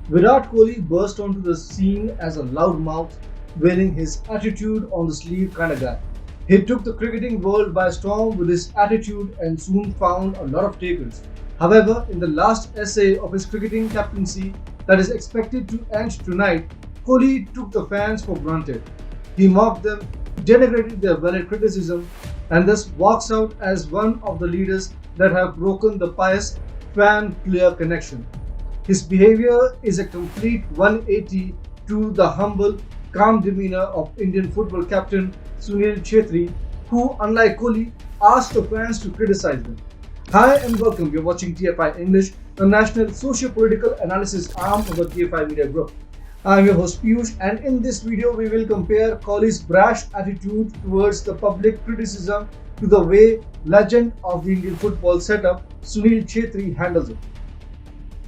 Virat Kohli burst onto the scene as a loudmouth, wearing his attitude on the sleeve kind of guy. He took the cricketing world by storm with his attitude and soon found a lot of takers. However, in the last essay of his cricketing captaincy that is expected to end tonight, Kohli took the fans for granted. He mocked them, denigrated their valid criticism, and thus walks out as one of the leaders that have broken the pious fan player connection. His behavior is a complete 180 to the humble, calm demeanor of Indian football captain Sunil Chhetri, who, unlike Kohli, asked the fans to criticize them. Hi and welcome. You're watching TFI English, the national socio-political analysis arm of the TFI Media Group. I'm your host Piyush, and in this video we will compare Kohli's brash attitude towards the public criticism to the way legend of the Indian football setup Sunil Chhetri handles it.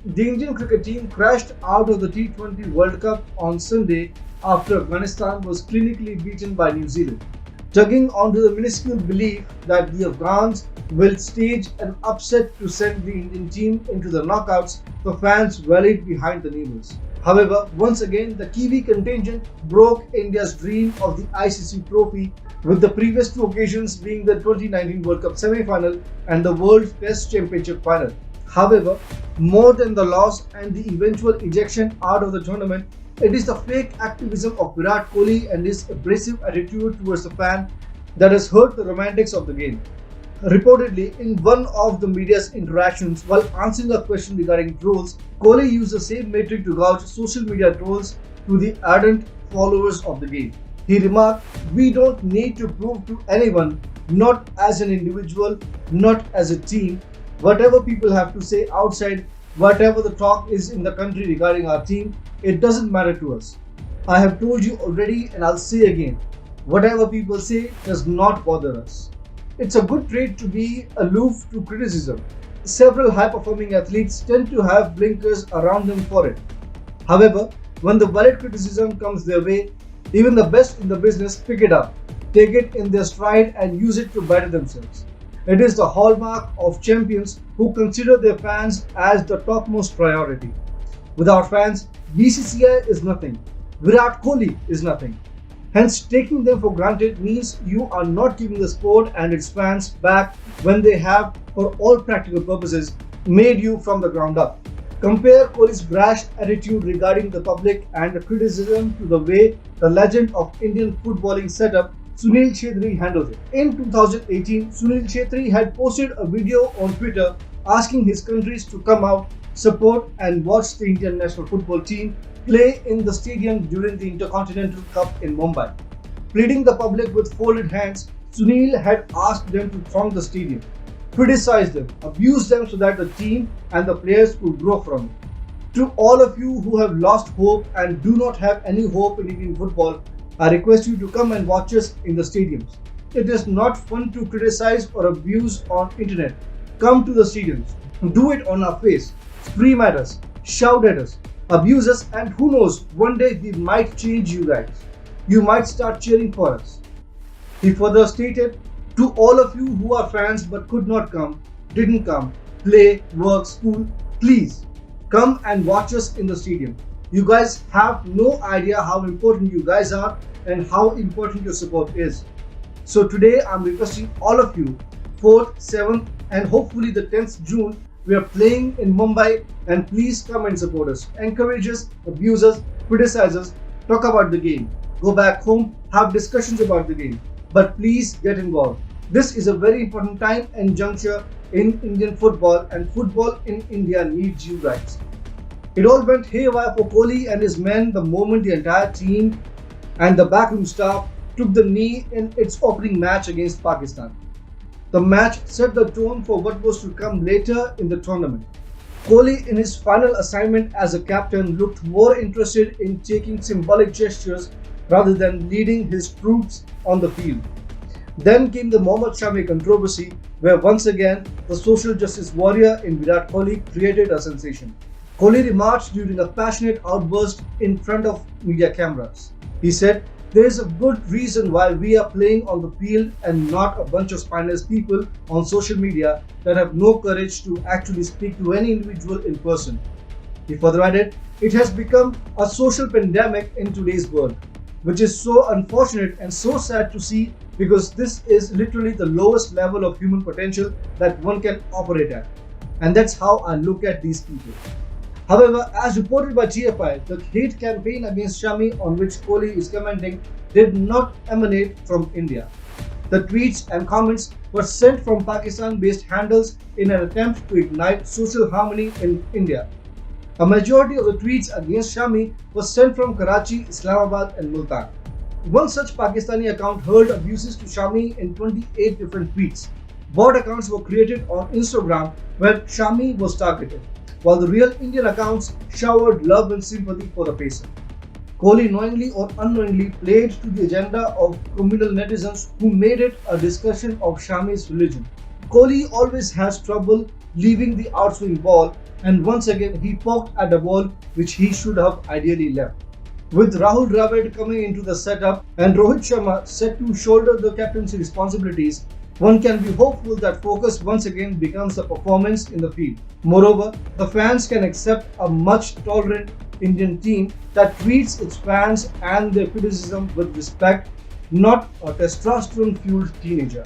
The Indian cricket team crashed out of the T20 World Cup on Sunday after Afghanistan was clinically beaten by New Zealand. Tugging onto the minuscule belief that the Afghans will stage an upset to send the Indian team into the knockouts, the fans rallied behind the neighbours. However, once again, the Kiwi contingent broke India's dream of the ICC trophy, with the previous two occasions being the 2019 World Cup semi-final and the World Test Championship final. However, more than the loss and the eventual ejection out of the tournament, it is the fake activism of Virat Kohli and his abrasive attitude towards the fan that has hurt the romantics of the game. Reportedly, in one of the media's interactions while answering a question regarding trolls, Kohli used the same metric to gouge social media trolls to the ardent followers of the game. He remarked, "We don't need to prove to anyone, not as an individual, not as a team. Whatever people have to say outside, whatever the talk is in the country regarding our team, it doesn't matter to us. I have told you already and I'll say again, whatever people say does not bother us." It's a good trait to be aloof to criticism. Several high-performing athletes tend to have blinkers around them for it. However, when the valid criticism comes their way, even the best in the business pick it up, take it in their stride and use it to better themselves. It is the hallmark of champions who consider their fans as the topmost priority. Without fans, BCCI is nothing. Virat Kohli is nothing. Hence, taking them for granted means you are not giving the sport and its fans back when they have, for all practical purposes, made you from the ground up. Compare Kohli's brash attitude regarding the public and the criticism to the way the legend of Indian footballing setup Sunil Chhetri handles it. In 2018, Sunil Chhetri had posted a video on Twitter asking his countries to come out, support and watch the Indian national football team play in the stadium during the Intercontinental Cup in Mumbai. Pleading the public with folded hands, Sunil had asked them to throng the stadium, criticize them, abuse them so that the team and the players could grow from it. To all of you who have lost hope and do not have any hope in Indian football, I request you to come and watch us in the stadiums. It is not fun to criticize or abuse on internet. Come to the stadiums. Do it on our face. Scream at us. Shout at us. Abuse us, and who knows, one day we might change you guys. You might start cheering for us. He further stated, "To all of you who are fans but could not come, didn't come, play, work, school, please come and watch us in the stadium. You guys have no idea how important you guys are and how important your support is. So today I'm requesting all of you, 4th, 7th and hopefully the 10th June, we are playing in Mumbai, and please come and support us. Encourage us, abuse us, criticize us, talk about the game. Go back home, have discussions about the game. But please get involved. This is a very important time and juncture in Indian football, and football in India needs you guys." It all went haywire for Kohli and his men the moment the entire team and the backroom staff took the knee in its opening match against Pakistan. The match set the tone for what was to come later in the tournament. Kohli, in his final assignment as a captain, looked more interested in taking symbolic gestures rather than leading his troops on the field. Then came the Mohammad Shami controversy, where once again the social justice warrior in Virat Kohli created a sensation. Kohli remarked during a passionate outburst in front of media cameras. He said, "There is a good reason why we are playing on the field and not a bunch of spineless people on social media that have no courage to actually speak to any individual in person." He further added, It has become a social pandemic in today's world, which is so unfortunate and so sad to see because this is literally the lowest level of human potential that one can operate at. And that's how I look at these people. However, as reported by TFI, the hate campaign against Shami on which Kohli is commenting did not emanate from India. The tweets and comments were sent from Pakistan based handles in an attempt to ignite social harmony in India. A majority of the tweets against Shami was sent from Karachi, Islamabad, and Multan. One such Pakistani account hurled abuses to Shami in 28 different tweets. Bot accounts were created on Instagram where Shami was targeted, while the real Indian accounts showered love and sympathy for the pacer. Kohli knowingly or unknowingly played to the agenda of criminal netizens who made it a discussion of Shami's religion. Kohli always has trouble leaving the outswing ball, and once again he poked at a ball which he should have ideally left. With Rahul Dravid coming into the setup and Rohit Sharma set to shoulder the captaincy responsibilities, one can be hopeful that focus once again becomes the performance in the field. Moreover, the fans can accept a much tolerant Indian team that treats its fans and their criticism with respect, not a testosterone fueled teenager.